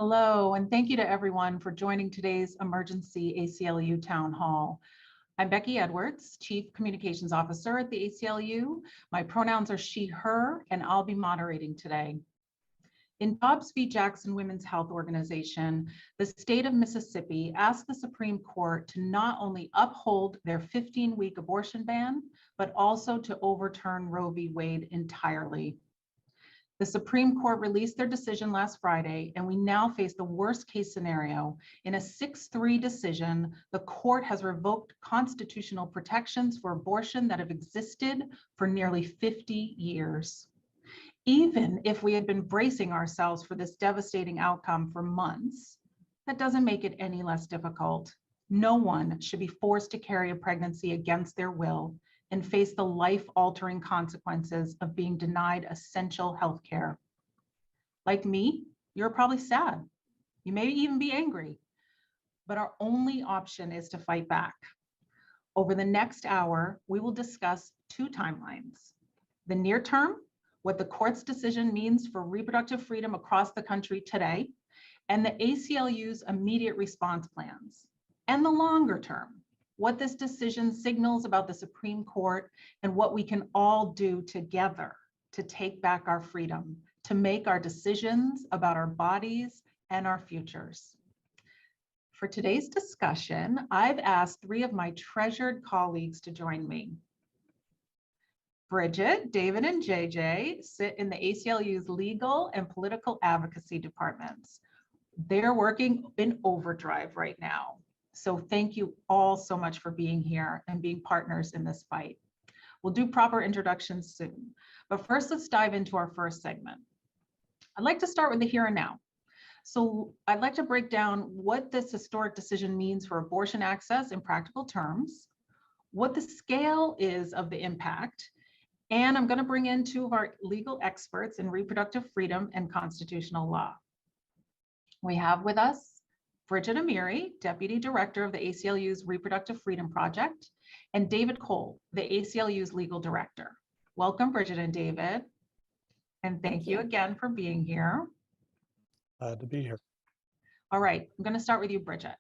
Hello, and thank you to everyone for joining today's emergency ACLU Town Hall. I'm Becky Edwards, Chief Communications Officer at the ACLU. My pronouns are she, her, and I'll be moderating today. In Dobbs v. Jackson Women's Health Organization, the state of Mississippi asked the Supreme Court to not only uphold their 15-week abortion ban, but also to overturn Roe v. Wade entirely. The Supreme Court released their decision last Friday, and we now face the worst case scenario. In a 6-3 decision, the court has revoked constitutional protections for abortion that have existed for nearly 50 years. Even if we had been bracing ourselves for this devastating outcome for months, that doesn't make it any less difficult. No one should be forced to carry a pregnancy against their will and face the life-altering consequences of being denied essential health care. Like me, you're probably sad. You may even be angry, but our only option is to fight back. Over the next hour, we will discuss two timelines. The near term, what the court's decision means for reproductive freedom across the country today, and the ACLU's immediate response plans. And the longer term, what this decision signals about the Supreme Court and what we can all do together to take back our freedom, to make our decisions about our bodies and our futures. For today's discussion, I've asked three of my treasured colleagues to join me. Brigitte, David, and JJ sit in the ACLU's legal and political advocacy departments. They're working in overdrive right now. So thank you all so much for being here and being partners in this fight. We'll do proper introductions soon, but first let's dive into our first segment. I'd like to start with the here and now. So I'd like to break down what this historic decision means for abortion access in practical terms, what the scale is of the impact, and I'm going to bring in two of our legal experts in reproductive freedom and constitutional law. We have with us Brigitte Amiri, Deputy Director of the ACLU's Reproductive Freedom Project, and David Cole, the ACLU's Legal Director. Welcome, Brigitte and David. And thank you again for being here. Glad to be here. All right, I'm going to start with you, Brigitte.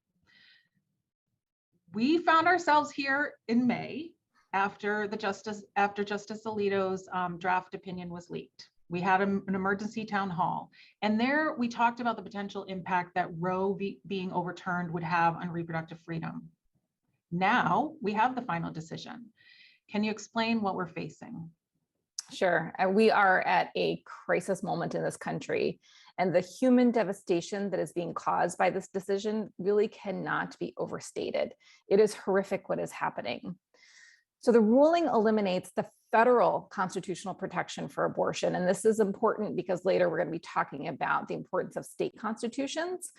We found ourselves here in May after Justice Alito's draft opinion was leaked. We had an emergency town hall, and there we talked about the potential impact that Roe being overturned would have on reproductive freedom. Now we have the final decision. Can you explain what we're facing? Sure. We are at a crisis moment in this country, and the human devastation that is being caused by this decision really cannot be overstated. It is horrific what is happening. So the ruling eliminates the federal constitutional protection for abortion. And this is important because later we're going to be talking about the importance of state constitutions.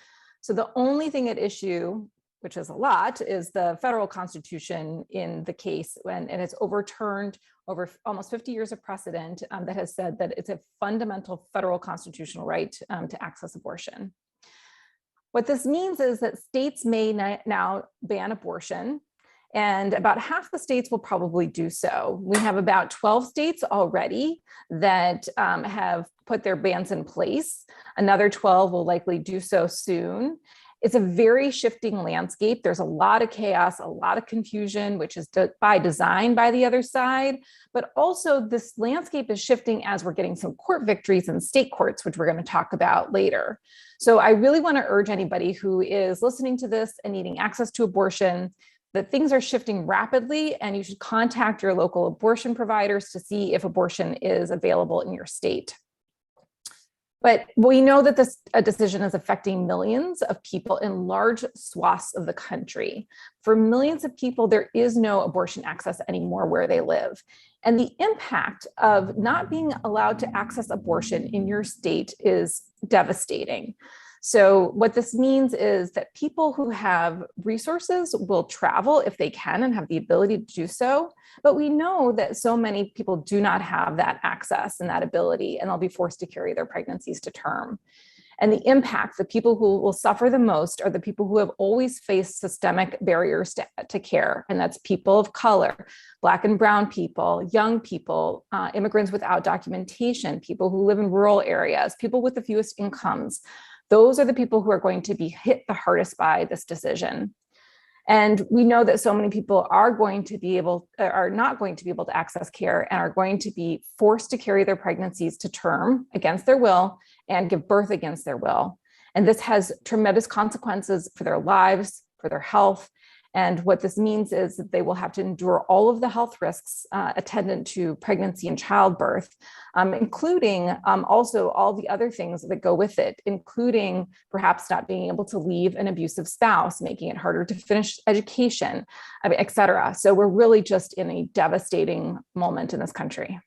So the only thing at issue, which is a lot, is the federal constitution in the case, and it's overturned over almost 50 years of precedent that has said that it's a fundamental federal constitutional right to access abortion. What this means is that states may now ban abortion, and about half the states will probably do so. We have about 12 states already that have put their bans in place. Another 12 will likely do so soon. It's a very shifting landscape. There's a lot of chaos, a lot of confusion, which is by design by the other side. But also this landscape is shifting as we're getting some court victories in state courts, which we're going to talk about later. So I really want to urge anybody who is listening to this and needing access to abortion that things are shifting rapidly, and you should contact your local abortion providers to see if abortion is available in your state. But we know that this decision is affecting millions of people in large swaths of the country. For millions of people, there is no abortion access anymore where they live. And the impact of not being allowed to access abortion in your state is devastating. So what this means is that people who have resources will travel if they can and have the ability to do so. But we know that so many people do not have that access and that ability, and they'll be forced to carry their pregnancies to term. And the impact, the people who will suffer the most are the people who have always faced systemic barriers to care. And that's people of color, Black and brown people, young people, immigrants without documentation, people who live in rural areas, people with the fewest incomes, those are the people who are going to be hit the hardest by this decision. And we know that so many people are not going to be able to access care and are going to be forced to carry their pregnancies to term against their will and give birth against their will. And this has tremendous consequences for their lives, for their health. And what this means is that they will have to endure all of the health risks attendant to pregnancy and childbirth, including also all the other things that go with it, including perhaps not being able to leave an abusive spouse, making it harder to finish education, et cetera. So we're really just in a devastating moment in this country.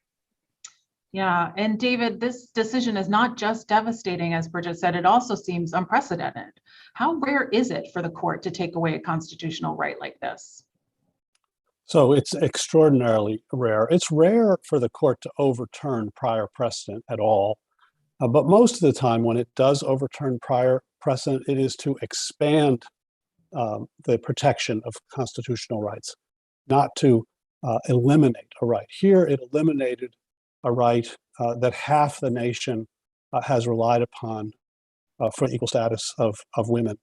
Yeah, and David, this decision is not just devastating, as Brigitte said, it also seems unprecedented. How rare is it for the court to take away a constitutional right like this? So it's extraordinarily rare. It's rare for the court to overturn prior precedent at all. But most of the time when it does overturn prior precedent, it is to expand the protection of constitutional rights, not to eliminate a right. Here it eliminated a right that half the nation has relied upon for the equal status of women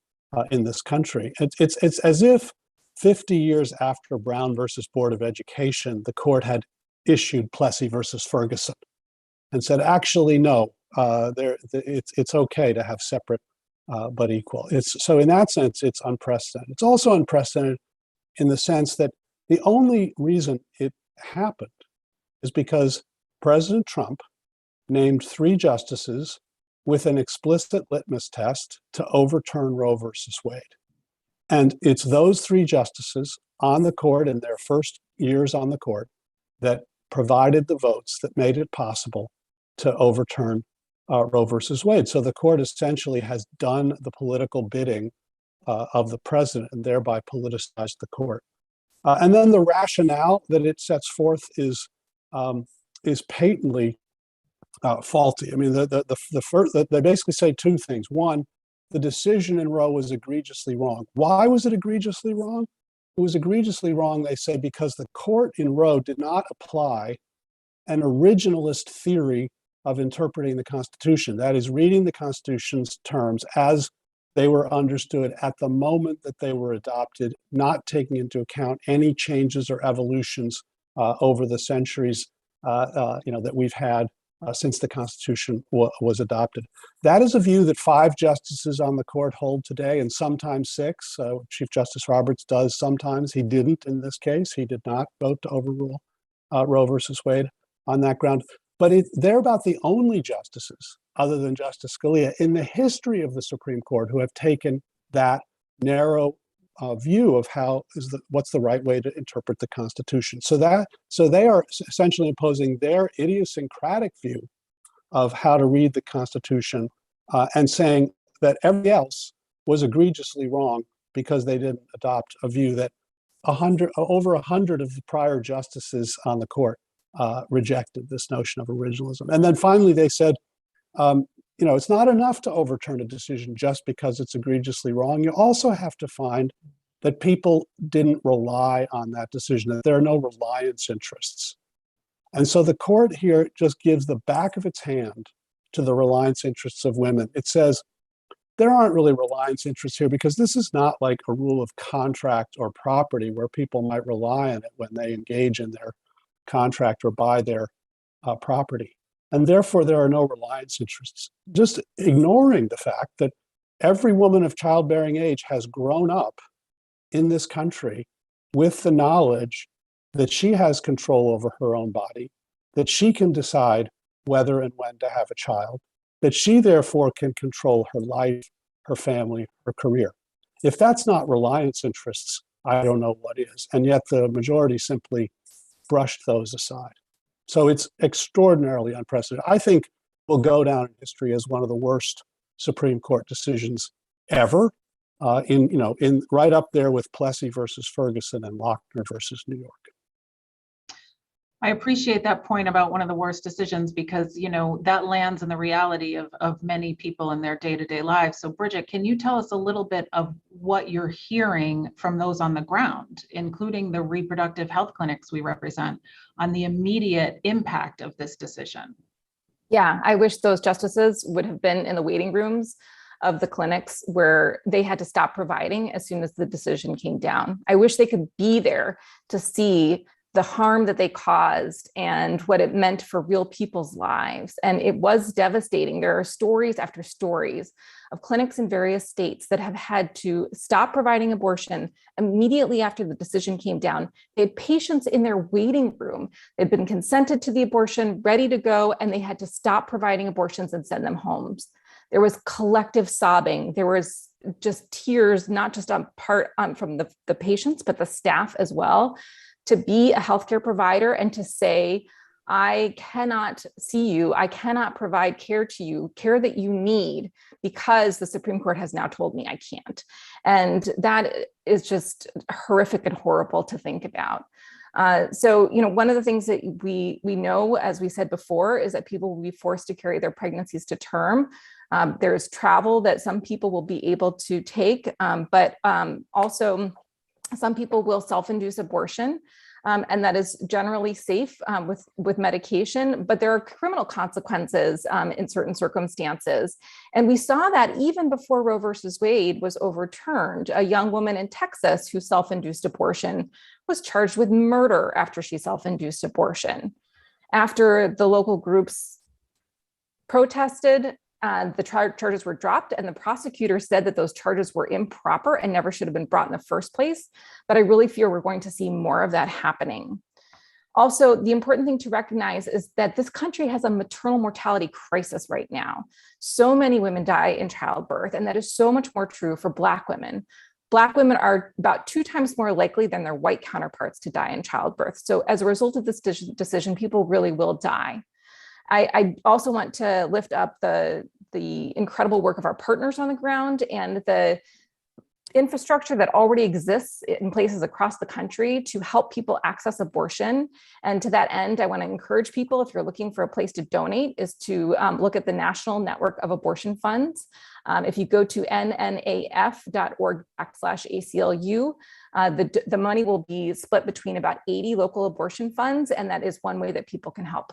in this country. It's as if 50 years after Brown versus Board of Education, the court had issued Plessy versus Ferguson and said, actually, no, it's okay to have separate but equal. So in that sense, it's unprecedented. It's also unprecedented in the sense that the only reason it happened is because President Trump named 3 justices with an explicit litmus test to overturn Roe versus Wade. And it's those 3 justices on the court in their first years on the court that provided the votes that made it possible to overturn Roe versus Wade. So the court essentially has done the political bidding of the president and thereby politicized the court. And then the rationale that it sets forth is patently faulty. I mean, they basically say 2 things. One, the decision in Roe was egregiously wrong. Why was it egregiously wrong? It was egregiously wrong, they say, because the court in Roe did not apply an originalist theory of interpreting the Constitution. That is, reading the Constitution's terms as they were understood at the moment that they were adopted, not taking into account any changes or evolutions over the centuries that we've had since the Constitution was adopted. That is a view that 5 justices on the court hold today, and sometimes 6. Chief Justice Roberts does sometimes. He didn't in this case. He did not vote to overrule Roe versus Wade on that ground. But they're about the only justices, other than Justice Scalia, in the history of the Supreme Court who have taken that narrow view of what's the right way to interpret the Constitution. So they are essentially imposing their idiosyncratic view of how to read the Constitution and saying that everybody else was egregiously wrong because they didn't adopt a view that over 100 of the prior justices on the court rejected this notion of originalism. And then finally they said, it's not enough to overturn a decision just because it's egregiously wrong. You also have to find that people didn't rely on that decision, that there are no reliance interests. And so the court here just gives the back of its hand to the reliance interests of women. It says, there aren't really reliance interests here because this is not like a rule of contract or property where people might rely on it when they engage in their contract or buy their property. And therefore, there are no reliance interests. Just ignoring the fact that every woman of childbearing age has grown up in this country with the knowledge that she has control over her own body, that she can decide whether and when to have a child, that she therefore can control her life, her family, her career. If that's not reliance interests, I don't know what is. And yet the majority simply brushed those aside. So it's extraordinarily unprecedented. I think will go down in history as one of the worst Supreme Court decisions ever, in right up there with Plessy versus Ferguson and Lochner versus New York. I appreciate that point about one of the worst decisions because, that lands in the reality of many people in their day-to-day lives. So Brigitte, can you tell us a little bit of what you're hearing from those on the ground, including the reproductive health clinics we represent, on the immediate impact of this decision? Yeah, I wish those justices would have been in the waiting rooms of the clinics where they had to stop providing as soon as the decision came down. I wish they could be there to see the harm that they caused and what it meant for real people's lives. And it was devastating. There are stories after stories of clinics in various states that have had to stop providing abortion immediately after the decision came down. They had patients in their waiting room. They'd been consented to the abortion, ready to go, and they had to stop providing abortions and send them homes. There was collective sobbing. There was just tears, not just from the patients, but the staff as well. To be a healthcare provider and to say, I cannot see you, I cannot provide care to you, care that you need, because the Supreme Court has now told me I can't. And that is just horrific and horrible to think about. So, one of the things that we know, as we said before, is that people will be forced to carry their pregnancies to term. There's travel that some people will be able to take, but also some people will self-induce abortion, and that is generally safe with medication, but there are criminal consequences in certain circumstances. And we saw that even before Roe versus Wade was overturned. A young woman in Texas who self-induced abortion was charged with murder after she self-induced abortion. After the local groups protested, the charges were dropped, and the prosecutor said that those charges were improper and never should have been brought in the first place. But I really fear we're going to see more of that happening. Also, the important thing to recognize is that this country has a maternal mortality crisis right now. So many women die in childbirth, and that is so much more true for Black women. Black women are about 2 times more likely than their white counterparts to die in childbirth. So as a result of this decision, people really will die. I also want to lift up the incredible work of our partners on the ground and the infrastructure that already exists in places across the country to help people access abortion. And to that end, I want to encourage people, if you're looking for a place to donate, is to look at the National Network of Abortion Funds. If you go to nnaf.org/ACLU, the money will be split between about 80 local abortion funds, and that is one way that people can help.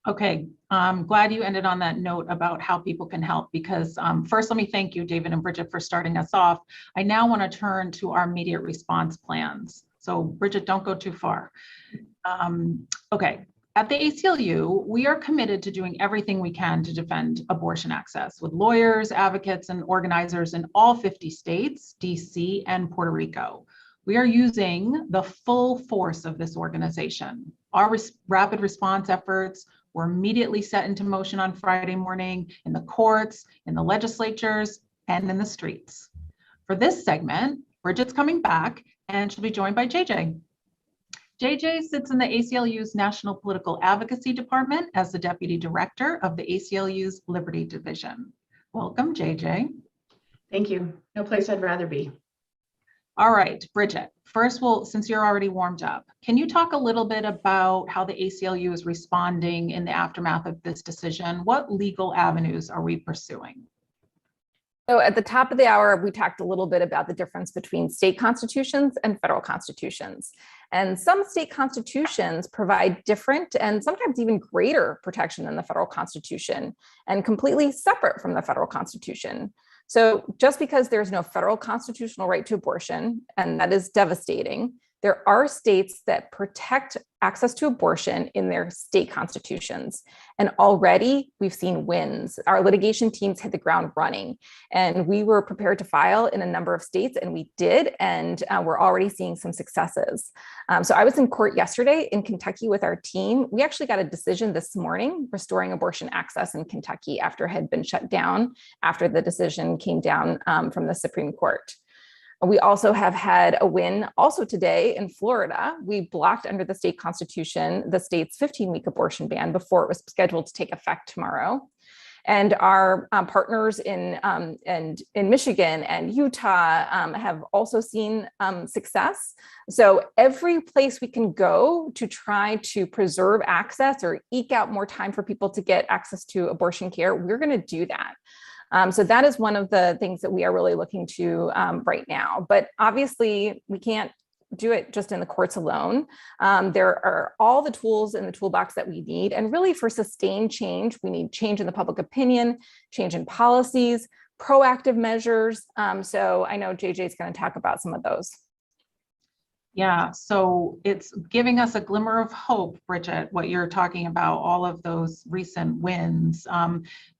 Okay, I'm glad you ended on that note about how people can help, because first, let me thank you, David and Brigitte, for starting us off. I now want to turn to our immediate response plans. So Brigitte, don't go too far. Okay, at the ACLU, we are committed to doing everything we can to defend abortion access with lawyers, advocates, and organizers in all 50 states, DC, and Puerto Rico. We are using the full force of this organization. Our rapid response efforts were immediately set into motion on Friday morning in the courts, in the legislatures, and in the streets. For this segment, Brigitte's coming back, and she'll be joined by JJ. JJ sits in the ACLU's National Political Advocacy Department as the Deputy Director of the ACLU's Liberty Division. Welcome, JJ. Thank you. No place I'd rather be. All right, Brigitte, first, since you're already warmed up, can you talk a little bit about how the ACLU is responding in the aftermath of this decision? What legal avenues are we pursuing? So at the top of the hour, we talked a little bit about the difference between state constitutions and federal constitutions. And some state constitutions provide different and sometimes even greater protection than the federal constitution, and completely separate from the federal constitution. So just because there's no federal constitutional right to abortion, and that is devastating, there are states that protect access to abortion in their state constitutions. And already we've seen wins. Our litigation teams hit the ground running, and we were prepared to file in a number of states, and we did, and we're already seeing some successes. So I was in court yesterday in Kentucky with our team. We actually got a decision this morning restoring abortion access in Kentucky after it had been shut down after the decision came down from the Supreme Court. We also have had a win also today in Florida. We blocked under the state constitution the state's 15-week abortion ban before it was scheduled to take effect tomorrow. And our partners in Michigan and Utah have also seen success. So every place we can go to try to preserve access or eke out more time for people to get access to abortion care, we're going to do that. So that is one of the things that we are really looking to right now. But obviously, we can't do it just in the courts alone. There are all the tools in the toolbox that we need. And really for sustained change, we need change in the public opinion, change in policies, proactive measures. So I know JJ is going to talk about some of those. Yeah, so it's giving us a glimmer of hope, Brigitte, what you're talking about, all of those recent wins.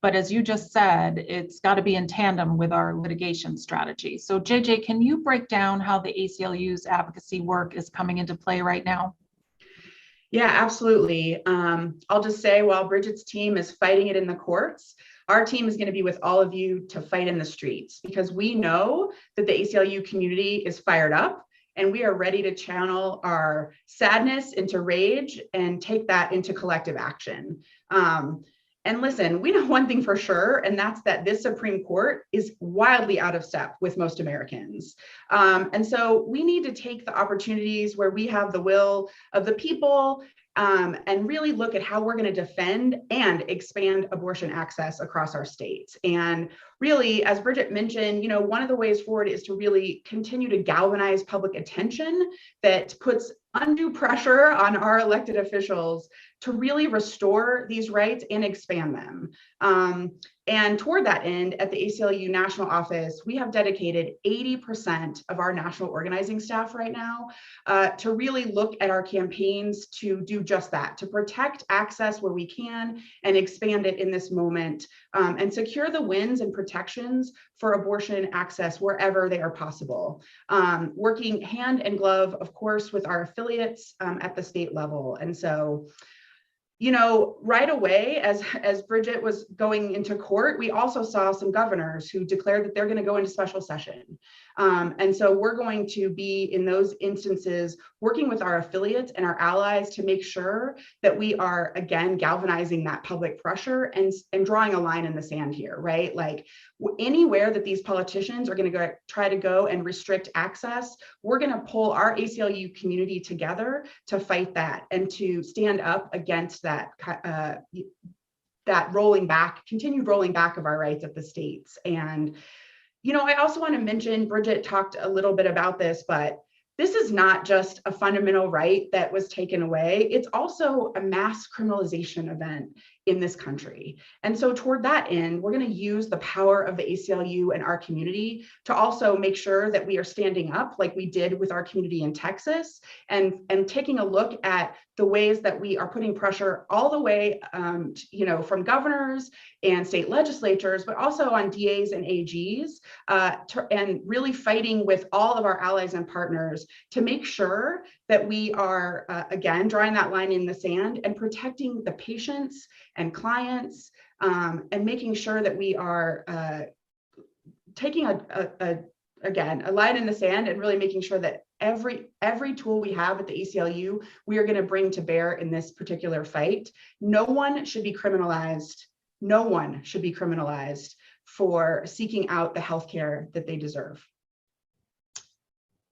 But as you just said, it's got to be in tandem with our litigation strategy. So JJ, can you break down how the ACLU's advocacy work is coming into play right now? Yeah, absolutely. I'll just say while Bridgette's team is fighting it in the courts, our team is going to be with all of you to fight in the streets, because we know that the ACLU community is fired up. And we are ready to channel our sadness into rage and take that into collective action. And listen, we know one thing for sure, and that's that this Supreme Court is wildly out of step with most Americans. And so we need to take the opportunities where we have the will of the people and really look at how we're going to defend and expand abortion access across our states. And really, as Brigitte mentioned, you know, one of the ways forward is to really continue to galvanize public attention that puts undue pressure on our elected officials to really restore these rights and expand them. And toward that end, at the ACLU National Office, we have dedicated 80% of our national organizing staff right now to really look at our campaigns to do just that, to protect access where we can and expand it in this moment, and secure the wins and protections for abortion access wherever they are possible. Working hand in glove, of course, with our affiliates at the state level. And so, you know, right away, as Brigitte was going into court, we also saw some governors who declared that they're going to go into special session. And so we're going to be, in those instances, working with our affiliates and our allies to make sure that we are, again, galvanizing that public pressure and drawing a line in the sand here, right? Like anywhere that these politicians are going to try to go and restrict access, we're going to pull our ACLU community together to fight that and to stand up against that continued rolling back of our rights at the states. And you know, I also want to mention, Brigitte talked a little bit about this, but this is not just a fundamental right that was taken away. It's also a mass criminalization event in this country. And so toward that end, we're going to use the power of the ACLU and our community to also make sure that we are standing up like we did with our community in Texas and taking a look at the ways that we are putting pressure all the way, you know, from governors and state legislatures, but also on DAs and AGs, and really fighting with all of our allies and partners to make sure that we are, again, drawing that line in the sand and protecting the patients and clients, and making sure that we are taking again, a line in the sand and really making sure that every tool we have at the ACLU, we are going to bring to bear in this particular fight. No one should be criminalized. No one should be criminalized for seeking out the healthcare that they deserve.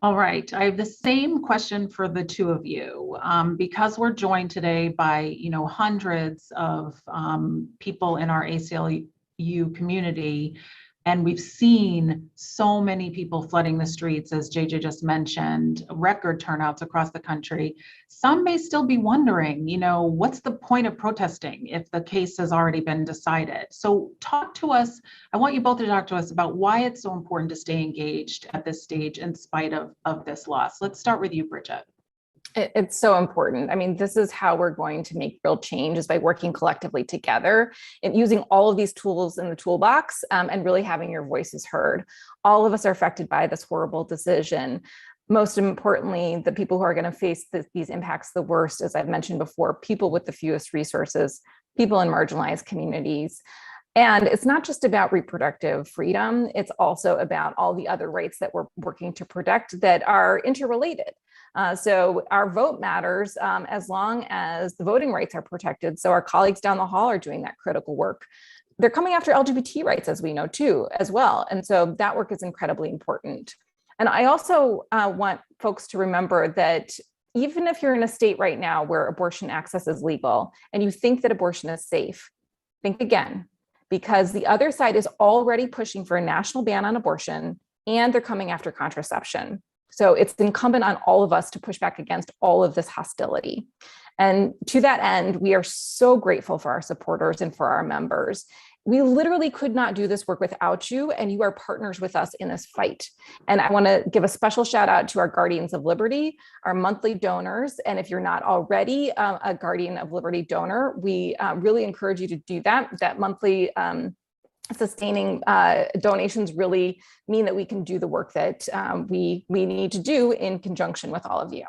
All right, I have the same question for the two of you, because we're joined today by, you know, hundreds of people in our ACLU community, and we've seen so many people flooding the streets, as JJ just mentioned, record turnouts across the country. Some may still be wondering, you know, what's the point of protesting if the case has already been decided? So talk to us, I want you both to talk to us about why it's so important to stay engaged at this stage in spite of this loss. Let's start with you, Brigitte. It's so important. I mean, this is how we're going to make real change, is by working collectively together and using all of these tools in the toolbox, and really having your voices heard. All of us are affected by this horrible decision. Most importantly, the people who are going to face these impacts the worst, as I've mentioned before, people with the fewest resources, people in marginalized communities. And it's not just about reproductive freedom, it's also about all the other rights that we're working to protect that are interrelated. So our vote matters as long as the voting rights are protected. So our colleagues down the hall are doing that critical work. They're coming after LGBT rights, as we know too, as well. And so that work is incredibly important. And I also want folks to remember that even if you're in a state right now where abortion access is legal and you think that abortion is safe, think again, because the other side is already pushing for a national ban on abortion and they're coming after contraception. So it's incumbent on all of us to push back against all of this hostility. And to that end, we are so grateful for our supporters and for our members. We literally could not do this work without you, and you are partners with us in this fight. And I want to give a special shout out to our Guardians of Liberty, our monthly donors. And if you're not already a Guardian of Liberty donor, we really encourage you to do that. That monthly sustaining donations really mean that we can do the work that we need to do in conjunction with all of you.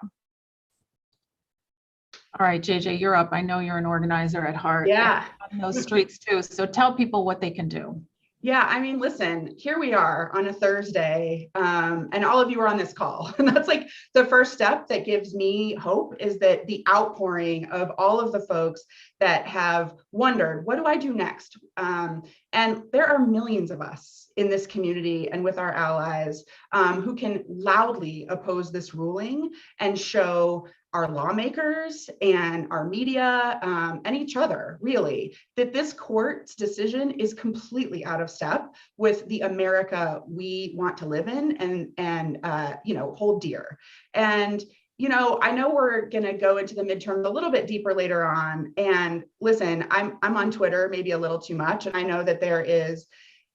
All right, JJ, you're up. I know you're an organizer at heart. Yeah. On those streets too. So tell people what they can do. Yeah, I mean, listen, here we are on a Thursday, and all of you are on this call. And that's like the first step that gives me hope, is that the outpouring of all of the folks that have wondered, what do I do next? And there are millions of us in this community and with our allies who can loudly oppose this ruling and show our lawmakers and our media and each other, really, that this court's decision is completely out of step with the America we want to live in and hold dear. And I know we're going to go into the midterm a little bit deeper later on. And listen, I'm on Twitter maybe a little too much, and I know that there is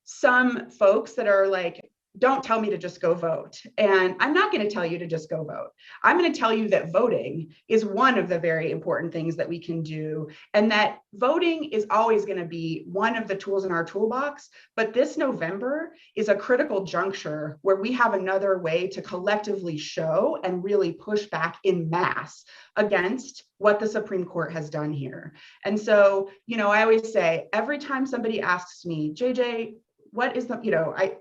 some folks that are like, don't tell me to just go vote. And I'm not going to tell you to just go vote. I'm going to tell you that voting is one of the very important things that we can do, and that voting is always going to be one of the tools in our toolbox. But this November is a critical juncture where we have another way to collectively show and really push back in mass against what the Supreme Court has done here. And so, I always say, every time somebody asks me, JJ, what is the,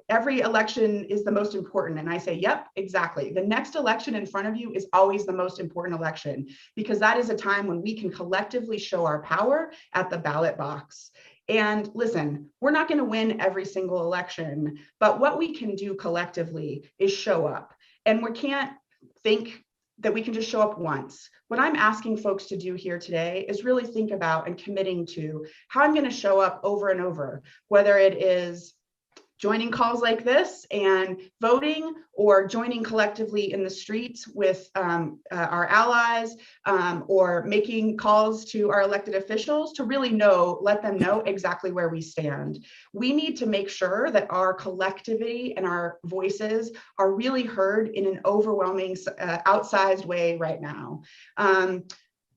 every election is the most important. And I say, yep, exactly. The next election in front of you is always the most important election, because that is a time when we can collectively show our power at the ballot box. And listen, we're not going to win every single election, but what we can do collectively is show up. And we can't think that we can just show up once. What I'm asking folks to do here today is really think about and committing to how I'm going to show up over and over, whether it is joining calls like this and voting, or joining collectively in the streets with our allies, or making calls to our elected officials to really let them know exactly where we stand. We need to make sure that our collectivity and our voices are really heard in an overwhelming, outsized way right now.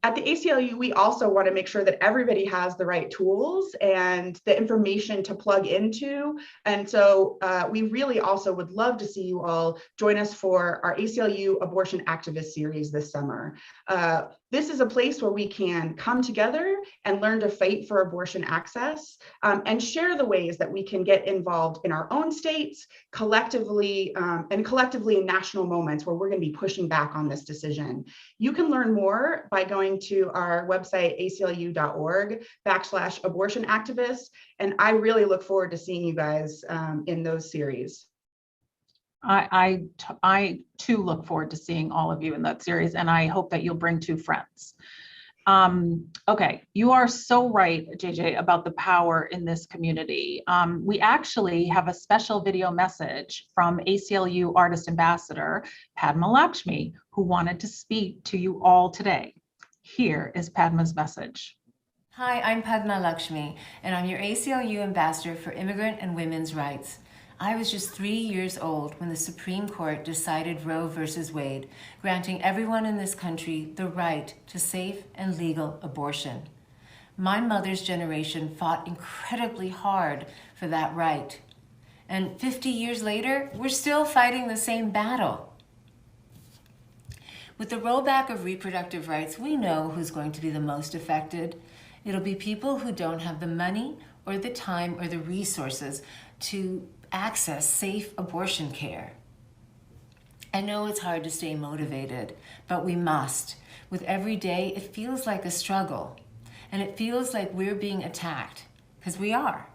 At the ACLU, we also want to make sure that everybody has the right tools and the information to plug into. And so we really also would love to see you all join us for our ACLU Abortion Activist Series this summer. This is a place where we can come together and learn to fight for abortion access, and share the ways that we can get involved in our own states, collectively in national moments where we're going to be pushing back on this decision. You can learn more by going to our website, aclu.org/abortion activists. And I really look forward to seeing you guys in those series. I too look forward to seeing all of you in that series, and I hope that you'll bring 2 friends. Okay, you are so right, JJ, about the power in this community. We actually have a special video message from ACLU Artist Ambassador Padma Lakshmi, who wanted to speak to you all today. Here is Padma's message. Hi, I'm Padma Lakshmi, and I'm your ACLU Ambassador for Immigrant and Women's Rights. I was just 3 years old when the Supreme Court decided Roe versus Wade, granting everyone in this country the right to safe and legal abortion. My mother's generation fought incredibly hard for that right. And 50 years later, we're still fighting the same battle. With the rollback of reproductive rights, we know who's going to be the most affected. It'll be people who don't have the money or the time or the resources to access safe abortion care. I know it's hard to stay motivated, but we must. With every day, it feels like a struggle, and it feels like we're being attacked, because we are.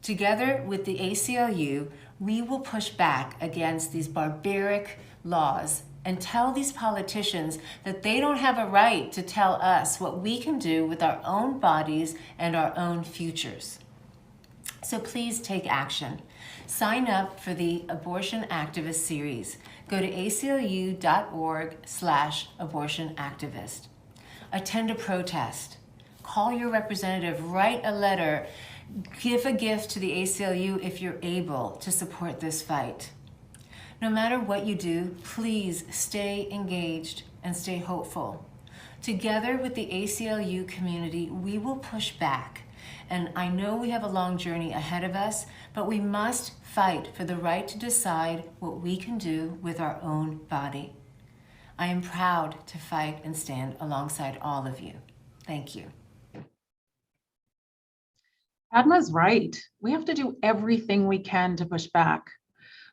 Together with the ACLU, we will push back against these barbaric laws and tell these politicians that they don't have a right to tell us what we can do with our own bodies and our own futures. So please take action. Sign up for the Abortion Activist series. Go to aclu.org/abortionactivist. Attend a protest. Call your representative, write a letter, give a gift to the ACLU if you're able to support this fight. No matter what you do, please stay engaged and stay hopeful. Together with the ACLU community, we will push back. And I know we have a long journey ahead of us, but we must fight for the right to decide what we can do with our own body. I am proud to fight and stand alongside all of you. Thank you. Padma's right. We have to do everything we can to push back.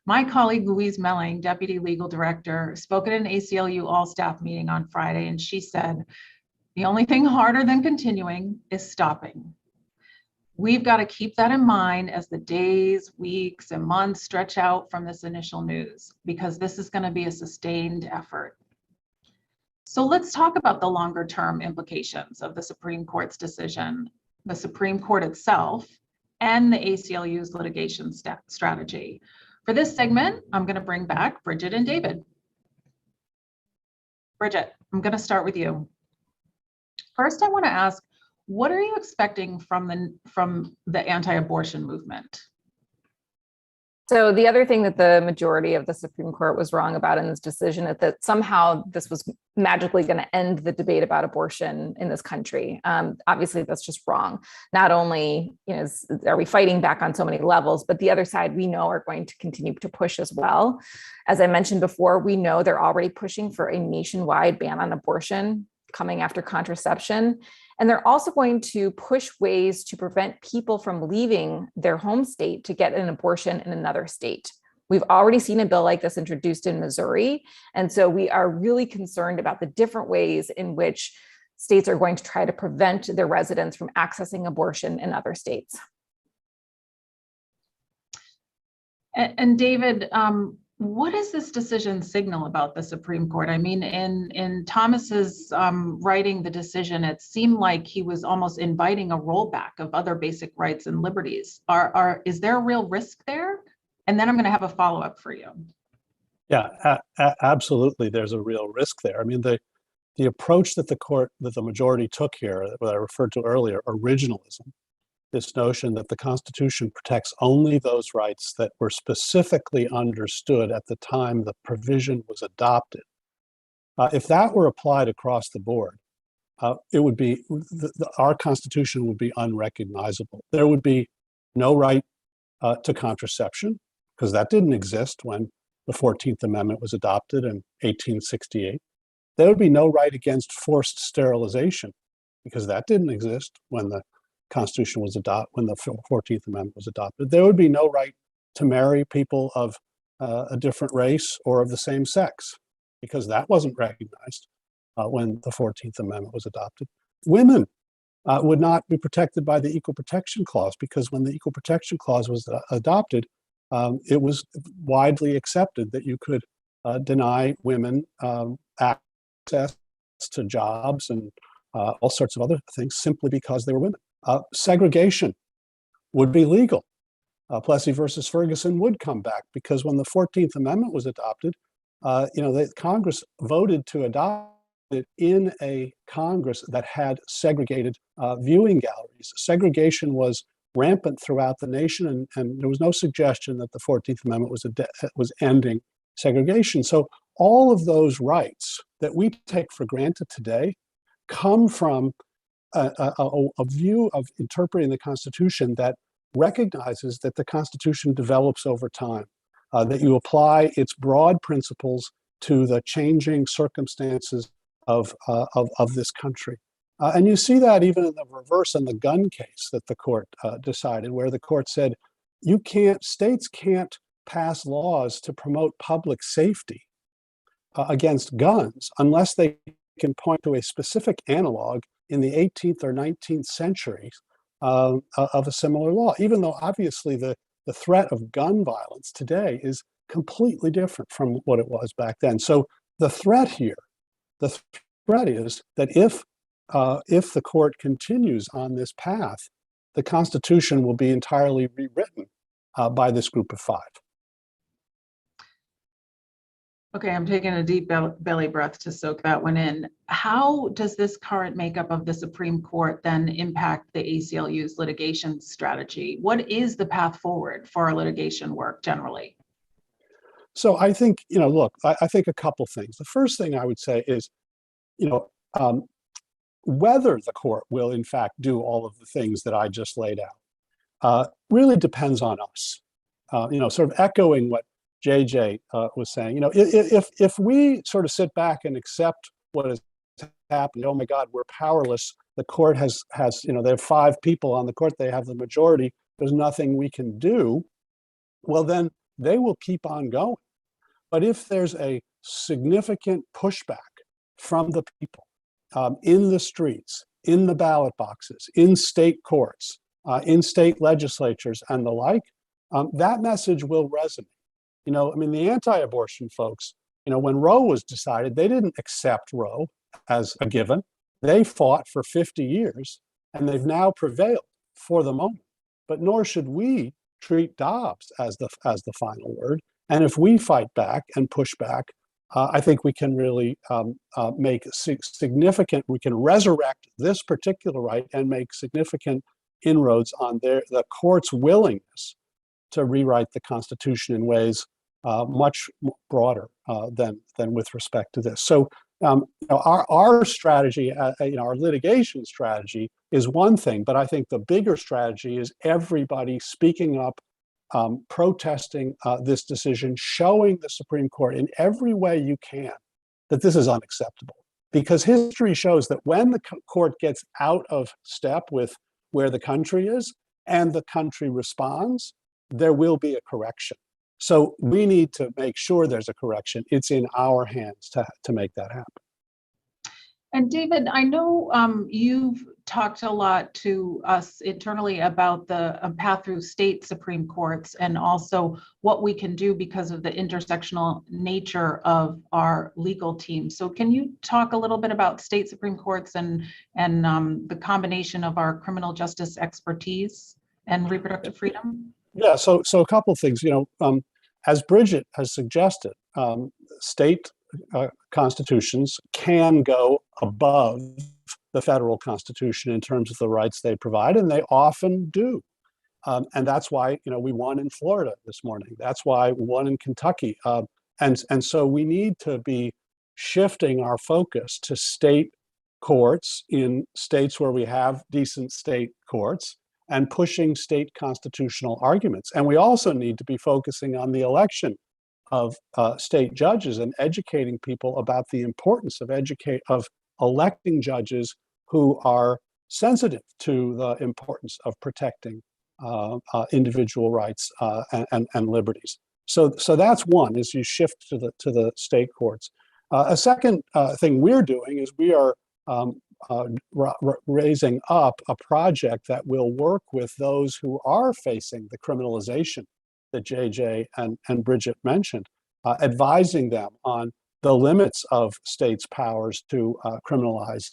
My colleague Louise Melling, Deputy Legal Director, spoke at an ACLU all-staff meeting on Friday, and she said, the only thing harder than continuing is stopping. We've got to keep that in mind as the days, weeks, and months stretch out from this initial news, because this is going to be a sustained effort. So let's talk about the longer term implications of the Supreme Court's decision, the Supreme Court itself, and the ACLU's litigation strategy. For this segment, I'm going to bring back Brigitte and David. Brigitte, I'm going to start with you. First, I want to ask, what are you expecting from the anti-abortion movement? So the other thing that the majority of the Supreme Court was wrong about in this decision is that somehow this was magically going to end the debate about abortion in this country. Obviously, that's just wrong. Not only are we fighting back on so many levels, but the other side we know are going to continue to push as well. As I mentioned before, we know they're already pushing for a nationwide ban on abortion coming after contraception. And they're also going to push ways to prevent people from leaving their home state to get an abortion in another state. We've already seen a bill like this introduced in Missouri. And so we are really concerned about the different ways in which states are going to try to prevent their residents from accessing abortion in other states. And David, what does this decision signal about the Supreme Court? I mean, in Thomas's writing the decision, it seemed like he was almost inviting a rollback of other basic rights and liberties. Is there a real risk there? And then I'm going to have a follow-up for you. Yeah, absolutely. There's a real risk there. I mean, the approach that the majority took here, what I referred to earlier, originalism, this notion that the Constitution protects only those rights that were specifically understood at the time the provision was adopted. If that were applied across the board, it would be our Constitution would be unrecognizable. There would be no right to contraception, because that didn't exist when the 14th Amendment was adopted in 1868. There would be no right against forced sterilization, because that didn't exist when the Constitution was adopted, when the 14th Amendment was adopted. There would be no right to marry people of a different race or of the same sex, because that wasn't recognized when the 14th Amendment was adopted. Women would not be protected by the Equal Protection Clause, because when the Equal Protection Clause was adopted, it was widely accepted that you could deny women access to jobs and all sorts of other things simply because they were women. Segregation would be legal. Plessy versus Ferguson would come back, because when the 14th Amendment was adopted, Congress voted to adopt it in a Congress that had segregated viewing galleries. Segregation was rampant throughout the nation, and there was no suggestion that the 14th Amendment was ending segregation. So all of those rights that we take for granted today come from a view of interpreting the Constitution that recognizes that the Constitution develops over time, that you apply its broad principles to the changing circumstances of this country. And you see that even in the reverse in the gun case that the court decided, where the court said, states can't pass laws to promote public safety against guns unless they can point to a specific analog in the 18th or 19th centuries of a similar law, even though obviously the threat of gun violence today is completely different from what it was back then. So the threat here, the threat is that if the court continues on this path, the Constitution will be entirely rewritten by this group of five. Okay, I'm taking a deep belly breath to soak that one in. How does this current makeup of the Supreme Court then impact the ACLU's litigation strategy? What is the path forward for our litigation work generally? So I think, look, I think a couple things. The first thing I would say is, whether the court will in fact do all of the things that I just laid out really depends on us. Sort of echoing what JJ was saying, if we sort of sit back and accept what has happened, oh my God, we're powerless. The court has they have five people on the court, they have the majority, there's nothing we can do. Well, then they will keep on going. But if there's a significant pushback from the people in the streets, in the ballot boxes, in state courts, in state legislatures and the like, that message will resonate. The anti-abortion folks, when Roe was decided, they didn't accept Roe as a given. They fought for 50 years and they've now prevailed for the moment. But nor should we treat Dobbs as the final word. And if we fight back and push back, I think we can really make significant, we can resurrect this particular right and make significant inroads on the court's willingness to rewrite the Constitution in ways much broader than with respect to this. So our strategy, our litigation strategy is one thing, but I think the bigger strategy is everybody speaking up, protesting this decision, showing the Supreme Court in every way you can that this is unacceptable. Because history shows that when the court gets out of step with where the country is and the country responds, there will be a correction. So we need to make sure there's a correction. It's in our hands to make that happen. And David, I know you've talked a lot to us internally about the path through state Supreme Courts and also what we can do because of the intersectional nature of our legal team. So can you talk a little bit about state Supreme Courts and the combination of our criminal justice expertise and reproductive freedom? Yeah, so a couple of things, as Brigitte has suggested, state constitutions can go above the federal Constitution in terms of the rights they provide, and they often do. And that's why we won in Florida this morning. That's why we won in Kentucky. And so we need to be shifting our focus to state courts in states where we have decent state courts and pushing state constitutional arguments. And we also need to be focusing on the election of state judges and educating people about the importance of electing judges who are sensitive to the importance of protecting individual rights and liberties. So that's one, is you shift to the state courts. A second thing we're doing is we are raising up a project that will work with those who are facing the criminalization that JJ and Brigitte mentioned, advising them on the limits of states' powers to criminalize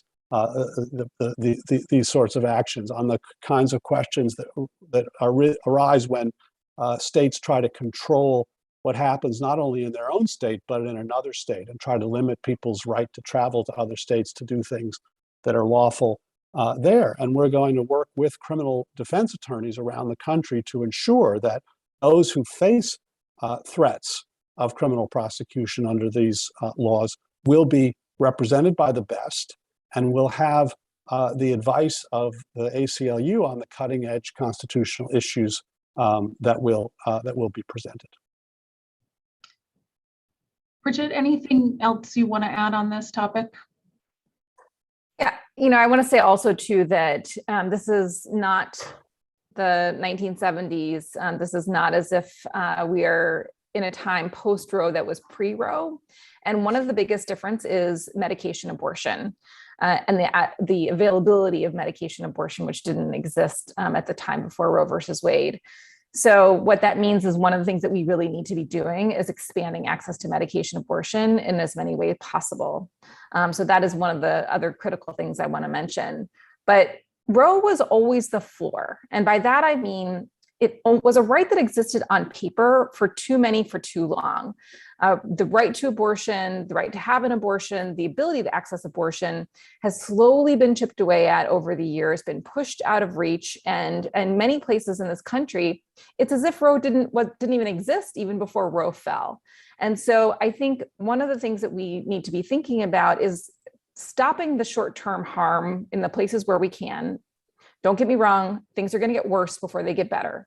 these sorts of actions, on the kinds of questions that arise when states try to control what happens not only in their own state, but in another state, and try to limit people's right to travel to other states to do things that are lawful there. And we're going to work with criminal defense attorneys around the country to ensure that those who face threats of criminal prosecution under these laws will be represented by the best and will have the advice of the ACLU on the cutting edge constitutional issues that will be presented. Brigitte, anything else you want to add on this topic? Yeah, I want to say also too that this is not the 1970s. This is not as if we are in a time post-Roe that was pre-Roe. And one of the biggest difference is medication abortion and the availability of medication abortion, which didn't exist at the time before Roe versus Wade. So what that means is one of the things that we really need to be doing is expanding access to medication abortion in as many ways possible. So that is one of the other critical things I want to mention. But Roe was always the floor. And by that, I mean, it was a right that existed on paper for too many for too long. The right to abortion, the right to have an abortion, the ability to access abortion has slowly been chipped away at over the years, been pushed out of reach. And many places in this country, it's as if Roe didn't even exist even before Roe fell. And so I think one of the things that we need to be thinking about is stopping the short-term harm in the places where we can. Don't get me wrong, things are going to get worse before they get better.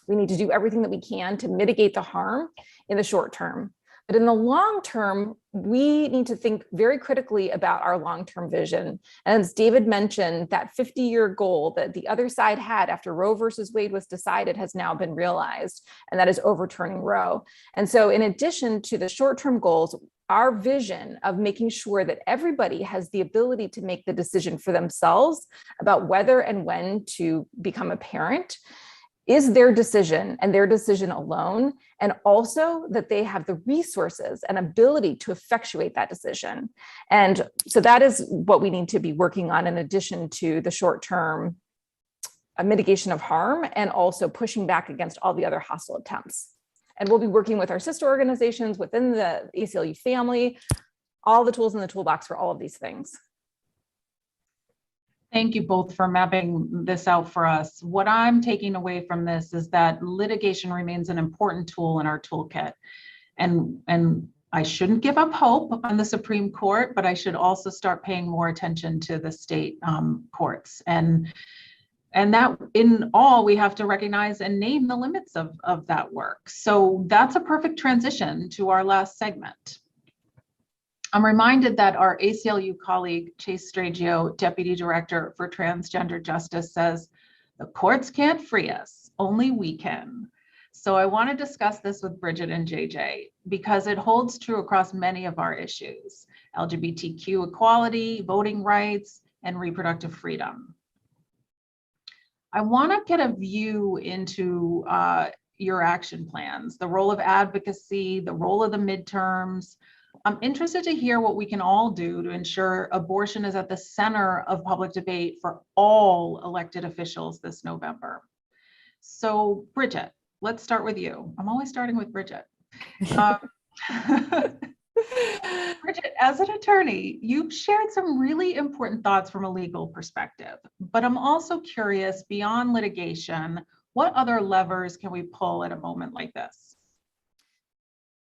We need to do everything that we can to mitigate the harm in the short term. But in the long term, we need to think very critically about our long-term vision. And as David mentioned, that 50-year goal that the other side had after Roe versus Wade was decided has now been realized, and that is overturning Roe. And so in addition to the short-term goals, our vision of making sure that everybody has the ability to make the decision for themselves about whether and when to become a parent is their decision and their decision alone, and also that they have the resources and ability to effectuate that decision. And so that is what we need to be working on in addition to the short-term mitigation of harm and also pushing back against all the other hostile attempts. And we'll be working with our sister organizations within the ACLU family, all the tools in the toolbox for all of these things. Thank you both for mapping this out for us. What I'm taking away from this is that litigation remains an important tool in our toolkit. And I shouldn't give up hope on the Supreme Court, but I should also start paying more attention to the state courts. And that in all, we have to recognize and name the limits of that work. So that's a perfect transition to our last segment. I'm reminded that our ACLU colleague, Chase Stragio, Deputy Director for Transgender Justice, says, the courts can't free us, only we can. So I want to discuss this with Brigitte and JJ because it holds true across many of our issues: LGBTQ equality, voting rights, and reproductive freedom. I want to get a view into your action plans, the role of advocacy, the role of the midterms. I'm interested to hear what we can all do to ensure abortion is at the center of public debate for all elected officials this November. So Brigitte, let's start with you. I'm always starting with Brigitte. Brigitte, as an attorney, you've shared some really important thoughts from a legal perspective, but I'm also curious, beyond litigation, what other levers can we pull at a moment like this?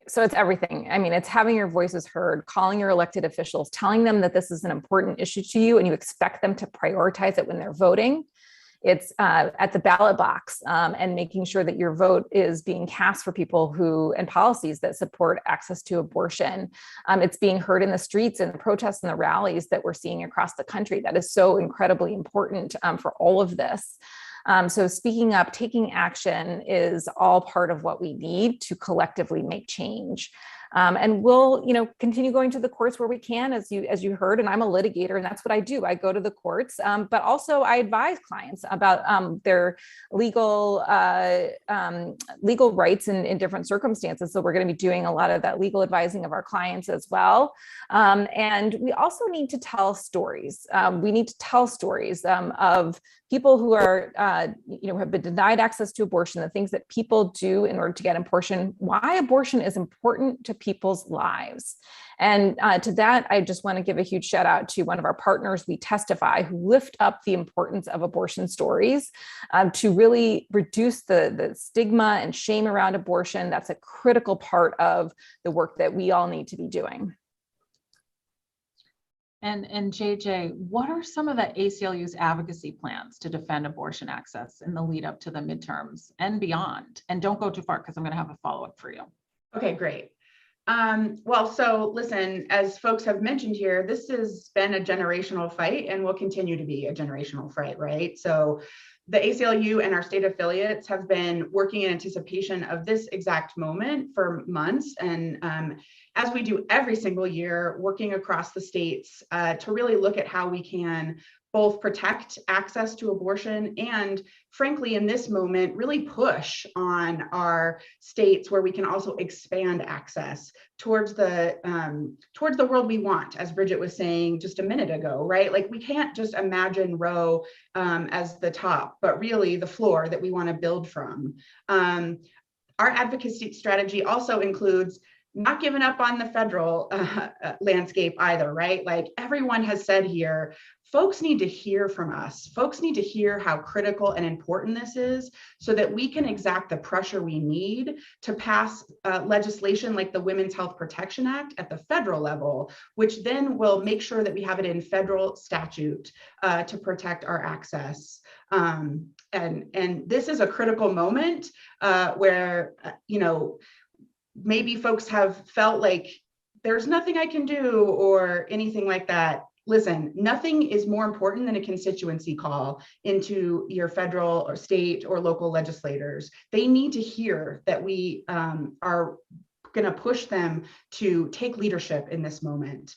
So it's everything. I mean, it's having your voices heard, calling your elected officials, telling them that this is an important issue to you and you expect them to prioritize it when they're voting. It's at the ballot box and making sure that your vote is being cast for people who and policies that support access to abortion. It's being heard in the streets and the protests and the rallies that we're seeing across the country. That is so incredibly important for all of this. So speaking up, taking action is all part of what we need to collectively make change. And we'll, continue going to the courts where we can, as you heard, and I'm a litigator, and that's what I do. I go to the courts, but also I advise clients about their legal rights in different circumstances. So we're going to be doing a lot of that legal advising of our clients as well. And we also need to tell stories. We need to tell stories of people who are, have been denied access to abortion, the things that people do in order to get abortion, why abortion is important to people's lives. And to that, I just want to give a huge shout out to one of our partners, We Testify, who lift up the importance of abortion stories to really reduce the stigma and shame around abortion. That's a critical part of the work that we all need to be doing. And JJ, what are some of the ACLU's advocacy plans to defend abortion access in the lead up to the midterms and beyond? And don't go too far because I'm going to have a follow-up for you. Okay, great. Well, so listen, as folks have mentioned here, this has been a generational fight and will continue to be a generational fight, right? So the ACLU and our state affiliates have been working in anticipation of this exact moment for months. And as we do every single year, working across the states to really look at how we can both protect access to abortion and, frankly, in this moment, really push on our states where we can also expand access towards the world we want, as Brigitte was saying just a minute ago, right? Like, we can't just imagine Roe as the top, but really the floor that we want to build from. Our advocacy strategy also includes not giving up on the federal landscape either, right? Like everyone has said here, folks need to hear from us. Folks need to hear how critical and important this is so that we can exact the pressure we need to pass legislation like the Women's Health Protection Act at the federal level, which then will make sure that we have it in federal statute to protect our access. And this is a critical moment where, maybe folks have felt like there's nothing I can do or anything like that. Listen, nothing is more important than a constituency call into your federal or state or local legislators. They need to hear that we are going to push them to take leadership in this moment.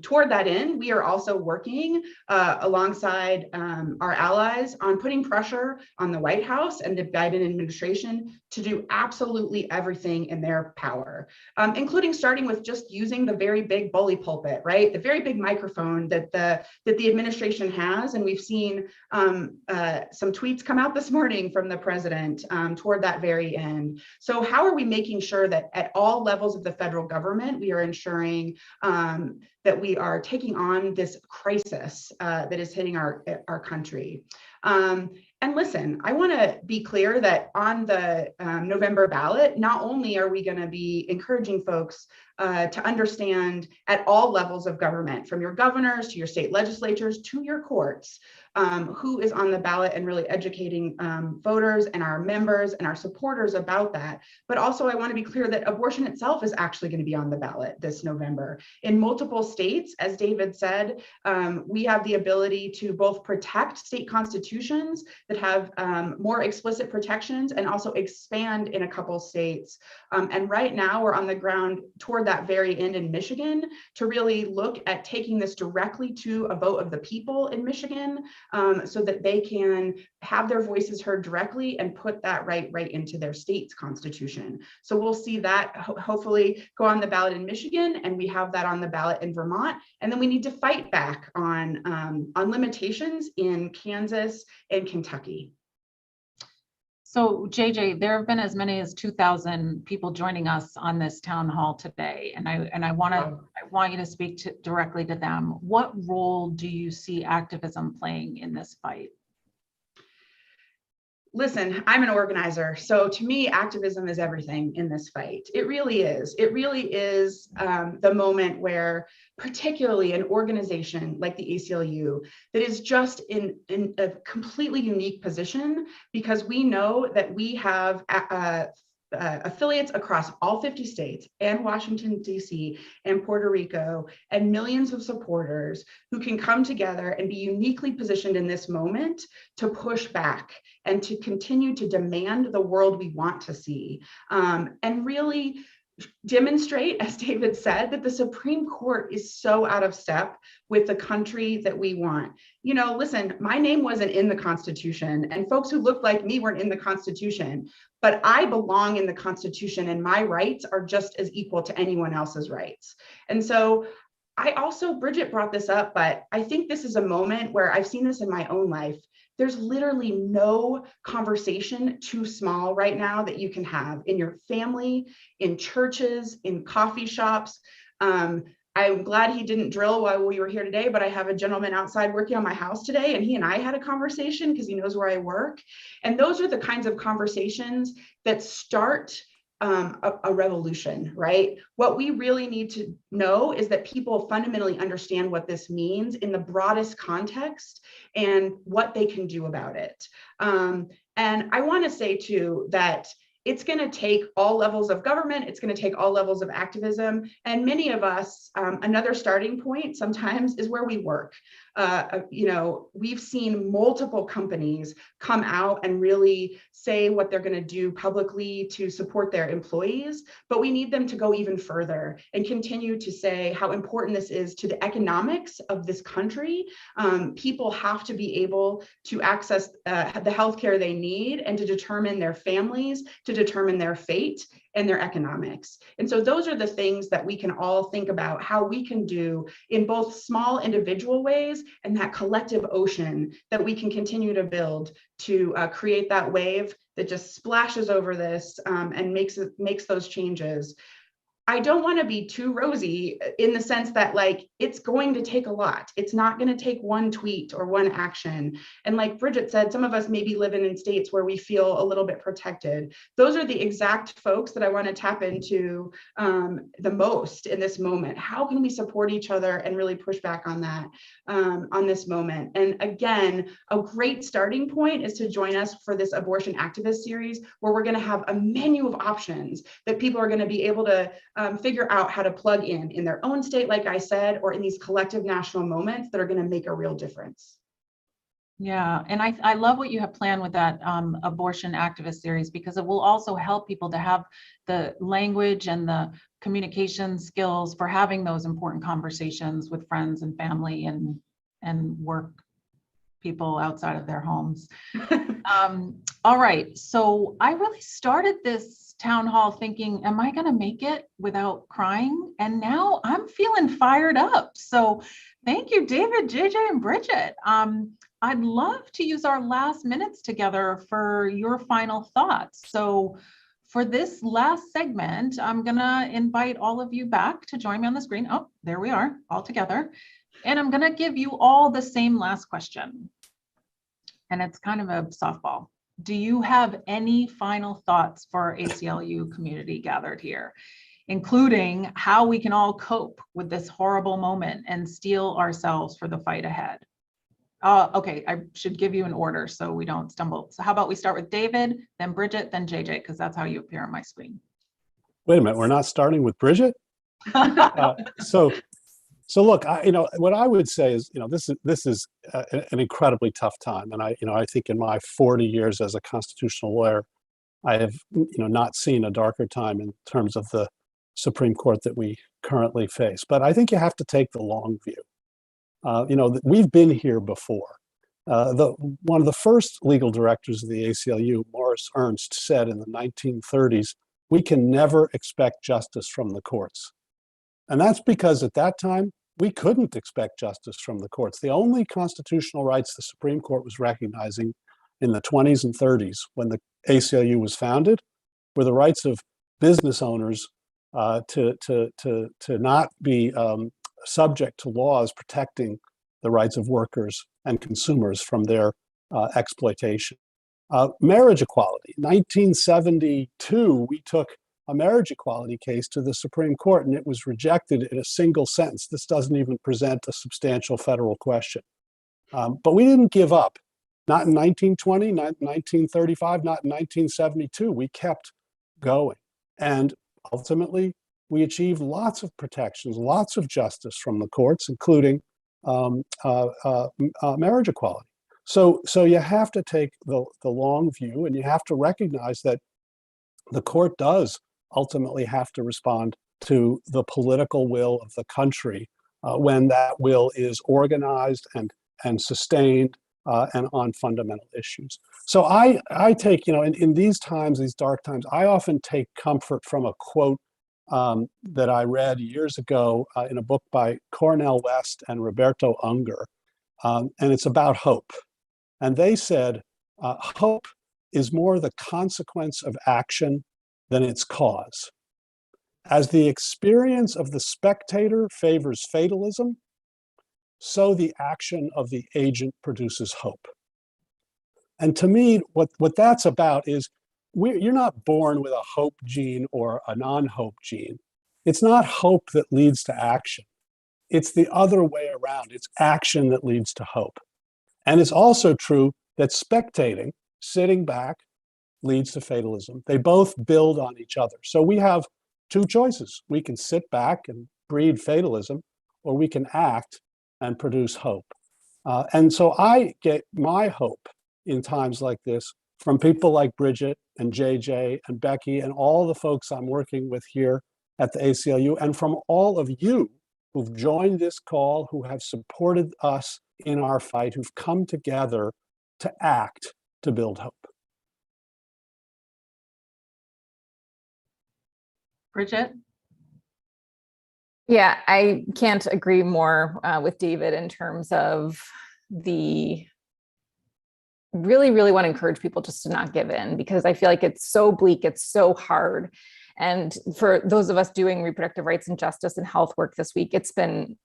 Toward that end, we are also working alongside our allies on putting pressure on the White House and the Biden administration to do absolutely everything in their power, including starting with just using the very big bully pulpit, right? The very big microphone that the administration has. And we've seen some tweets come out this morning from the president toward that very end. So how are we making sure that at all levels of the federal government, we are ensuring that we are taking on this crisis that is hitting our country? And listen, I want to be clear that on the November ballot, not only are we going to be encouraging folks to understand at all levels of government, from your governors to your state legislatures to your courts, who is on the ballot and really educating voters and our members and our supporters about that. But also I want to be clear that abortion itself is actually going to be on the ballot this November. In multiple states, as David said, we have the ability to both protect state constitutions that have more explicit protections and also expand in a couple states. And right now we're on the ground toward that very end in Michigan to really look at taking this directly to a vote of the people in Michigan, so that they can have their voices heard directly and put that right into their state's constitution. So we'll see that hopefully go on the ballot in Michigan, and we have that on the ballot in Vermont. And then we need to fight back on limitations in Kansas and Kentucky. So JJ, there have been as many as 2,000 people joining us on this town hall today, and I want you to speak directly to them. What role do you see activism playing in this fight? Listen, I'm an organizer. So to me, activism is everything in this fight. It really is. It really is the moment where, particularly an organization like the ACLU, that is just in a completely unique position, because we know that we have affiliates across all 50 states and Washington, D.C. and Puerto Rico, and millions of supporters who can come together and be uniquely positioned in this moment to push back and to continue to demand the world we want to see, and really demonstrate, as David said, that the Supreme Court is so out of step with the country that we want. Listen, my name wasn't in the Constitution, and folks who looked like me weren't in the Constitution, but I belong in the Constitution, and my rights are just as equal to anyone else's rights. And so Brigitte brought this up, but I think this is a moment where I've seen this in my own life. There's literally no conversation too small right now that you can have in your family, in churches, in coffee shops. I'm glad he didn't drill while we were here today, but I have a gentleman outside working on my house today, and he and I had a conversation because he knows where I work. And those are the kinds of conversations that start a revolution, right? What we really need to know is that people fundamentally understand what this means in the broadest context and what they can do about it. And I want to say too that it's going to take all levels of government. It's going to take all levels of activism. And many of us, another starting point sometimes is where we work. We've seen multiple companies come out and really say what they're going to do publicly to support their employees, but we need them to go even further and continue to say how important this is to the economics of this country. People have to be able to access the healthcare they need and to determine their families, to determine their fate and their economics. And so those are the things that we can all think about how we can do in both small individual ways and that collective ocean that we can continue to build to create that wave that just splashes over this and makes those changes. I don't want to be too rosy in the sense that like, it's going to take a lot. It's not going to take one tweet or one action. And like Brigitte said, some of us maybe live in states where we feel a little bit protected. Those are the exact folks that I want to tap into the most in this moment. How can we support each other and really push back on that on this moment? And again, a great starting point is to join us for this abortion activist series, where we're going to have a menu of options that people are going to be able to figure out how to plug in their own state, like I said, or in these collective national moments that are going to make a real difference. Yeah, and I love what you have planned with that abortion activist series, because it will also help people to have the language and the communication skills for having those important conversations with friends and family and work people outside of their homes. All right, so I really started this town hall thinking, am I going to make it without crying? And now I'm feeling fired up. So thank you, David, JJ, and Brigitte. I'd love to use our last minutes together for your final thoughts. So for this last segment, I'm going to invite all of you back to join me on the screen. Oh, there we are, all together. And I'm going to give you all the same last question. And it's kind of a softball. Do you have any final thoughts for our ACLU community gathered here, including how we can all cope with this horrible moment and steel ourselves for the fight ahead? Okay, I should give you an order so we don't stumble. So how about we start with David, then Brigitte, then JJ, because that's how you appear on my screen. Wait a minute, we're not starting with Brigitte? So look, what I would say is, this is an incredibly tough time, and I think in my 40 years as a constitutional lawyer, I have not seen a darker time in terms of the Supreme Court that we currently face. But I think you have to take the long view. We've been here before. One of the first legal directors of the ACLU, Morris Ernst, said in the 1930s, "We can never expect justice from the courts." And that's because at that time, we couldn't expect justice from the courts. The only constitutional rights the Supreme Court was recognizing in the 20s and 30s when the ACLU was founded were the rights of business owners to not be subject to laws protecting the rights of workers and consumers from their exploitation. Marriage equality. 1972, we took a marriage equality case to the Supreme Court, and it was rejected in a single sentence. This doesn't even present a substantial federal question. But we didn't give up. Not in 1920, not in 1935, not in 1972. We kept going. And ultimately, we achieved lots of protections, lots of justice from the courts, including marriage equality. So you have to take the long view, and you have to recognize that the court does ultimately have to respond to the political will of the country when that will is organized and sustained and on fundamental issues. So I take, in these times, these dark times, I often take comfort from a quote that I read years ago in a book by Cornel West and Roberto Unger, and it's about hope. And they said, hope is more the consequence of action than its cause. As the experience of the spectator favors fatalism, so the action of the agent produces hope. And to me, what that's about is you're not born with a hope gene or a non-hope gene. It's not hope that leads to action. It's the other way around. It's action that leads to hope. And it's also true that spectating, sitting back, leads to fatalism. They both build on each other. So we have two choices. We can sit back and breed fatalism, or we can act and produce hope. And so I get my hope in times like this from people like Brigitte and JJ and Becky and all the folks I'm working with here at the ACLU, and from all of you who've joined this call, who have supported us in our fight, who've come together to act to build hope. Brigitte? Yeah, I can't agree more with David in terms of the really want to encourage people just to not give in, because I feel like it's so bleak, it's so hard. And for those of us doing reproductive rights and justice and health work this week, it's been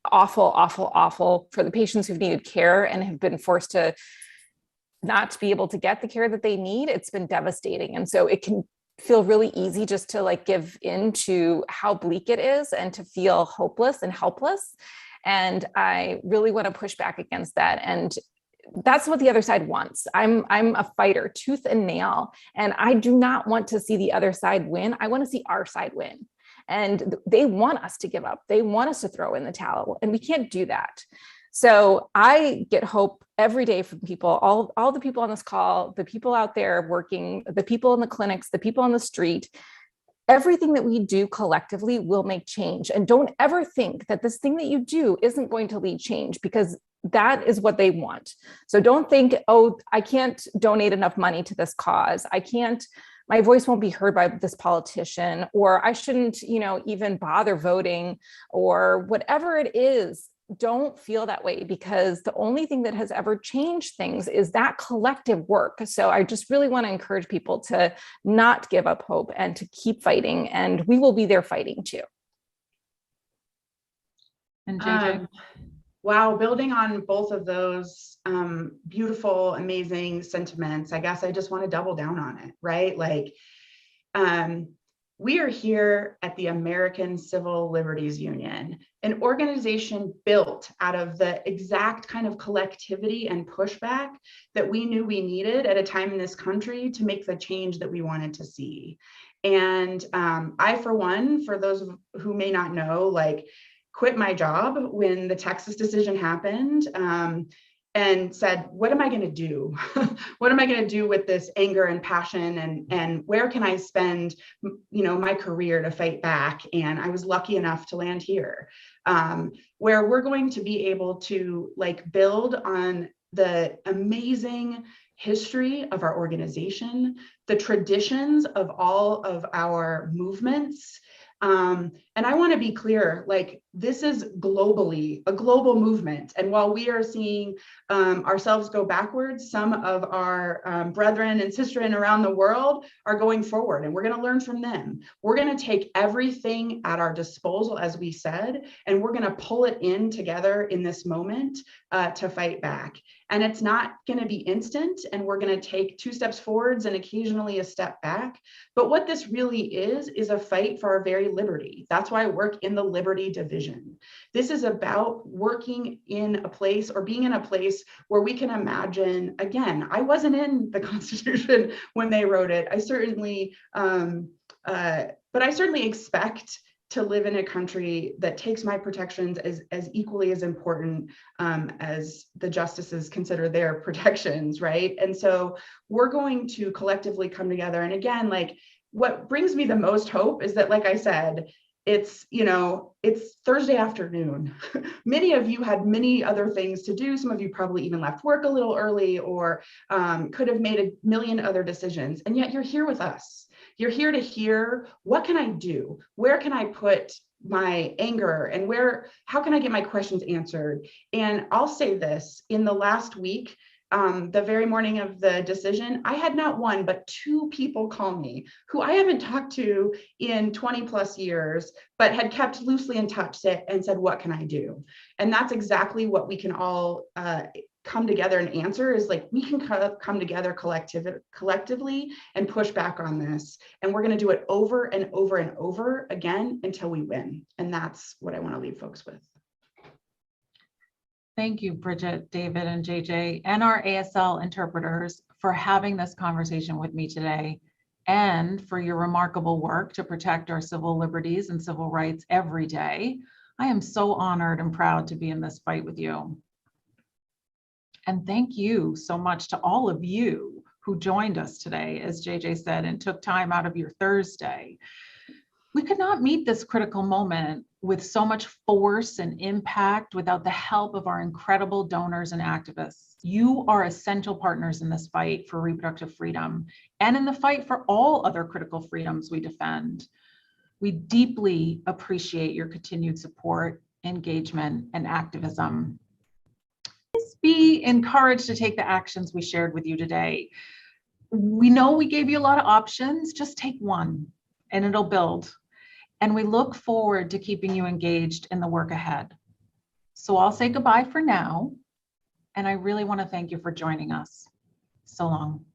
awful for the patients who've needed care and have been forced to not be able to get the care that they need. It's been devastating. And so it can feel really easy just to like give in to how bleak it is and to feel hopeless and helpless. And I really want to push back against that. And that's what the other side wants. I'm a fighter, tooth and nail, and I do not want to see the other side win. I want to see our side win. And they want us to give up. They want us to throw in the towel, and we can't do that. So I get hope every day from people, all the people on this call, the people out there working, the people in the clinics, the people on the street. Everything that we do collectively will make change. And don't ever think that this thing that you do isn't going to lead change, because that is what they want. So don't think, oh, I can't donate enough money to this cause. My voice won't be heard by this politician, or I shouldn't, even bother voting, or whatever it is. Don't feel that way, because the only thing that has ever changed things is that collective work. So I just really want to encourage people to not give up hope and to keep fighting, and we will be there fighting too. And JJ? Wow, building on both of those beautiful, amazing sentiments, I guess I just want to double down on it, right? Like, we are here at the American Civil Liberties Union, an organization built out of the exact kind of collectivity and pushback that we knew we needed at a time in this country to make the change that we wanted to see. And I, for one, for those who may not know, like, quit my job when the Texas decision happened, and said, what am I going to do? What am I going to do with this anger and passion, and where can I spend, my career to fight back? And I was lucky enough to land here, where we're going to be able to build on the amazing history of our organization, the traditions of all of our movements. And I want to be clear, this is globally a global movement. And while we are seeing ourselves go backwards, some of our brethren and sisterin around the world are going forward, and we're going to learn from them. We're going to take everything at our disposal, as we said, and we're going to pull it in together in this moment to fight back. And it's not going to be instant, and we're going to take 2 steps forwards and occasionally a step back. But what this really is a fight for our very liberty. That's why I work in the Liberty Division. This is about working in a place, or being in a place, where we can imagine, again, I wasn't in the Constitution when they wrote it. I certainly, but I certainly expect to live in a country that takes my protections as equally as important as the justices consider their protections, right? And so we're going to collectively come together. And again, what brings me the most hope is that, like I said, it's Thursday afternoon. Many of you had many other things to do. Some of you probably even left work a little early, or could have made a million other decisions. And yet you're here with us. You're here to hear, what can I do? Where can I put my anger, and how can I get my questions answered? And I'll say this, in the last week, the very morning of the decision, I had not one, but 2 people call me who I haven't talked to in 20 plus years, but had kept loosely in touch and said, what can I do? And that's exactly what we can all come together and answer, is we can come together collectively and push back on this. And we're going to do it over and over and over again until we win. And that's what I want to leave folks with. Thank you, Brigitte, David, and JJ, and our ASL interpreters for having this conversation with me today and for your remarkable work to protect our civil liberties and civil rights every day. I am so honored and proud to be in this fight with you. And thank you so much to all of you who joined us today, as JJ said, and took time out of your Thursday. We could not meet this critical moment with so much force and impact without the help of our incredible donors and activists. You are essential partners in this fight for reproductive freedom and in the fight for all other critical freedoms we defend. We deeply appreciate your continued support, engagement, and activism. Please be encouraged to take the actions we shared with you today. We know we gave you a lot of options, just take one and it'll build. And we look forward to keeping you engaged in the work ahead. So I'll say goodbye for now. And I really want to thank you for joining us. So long.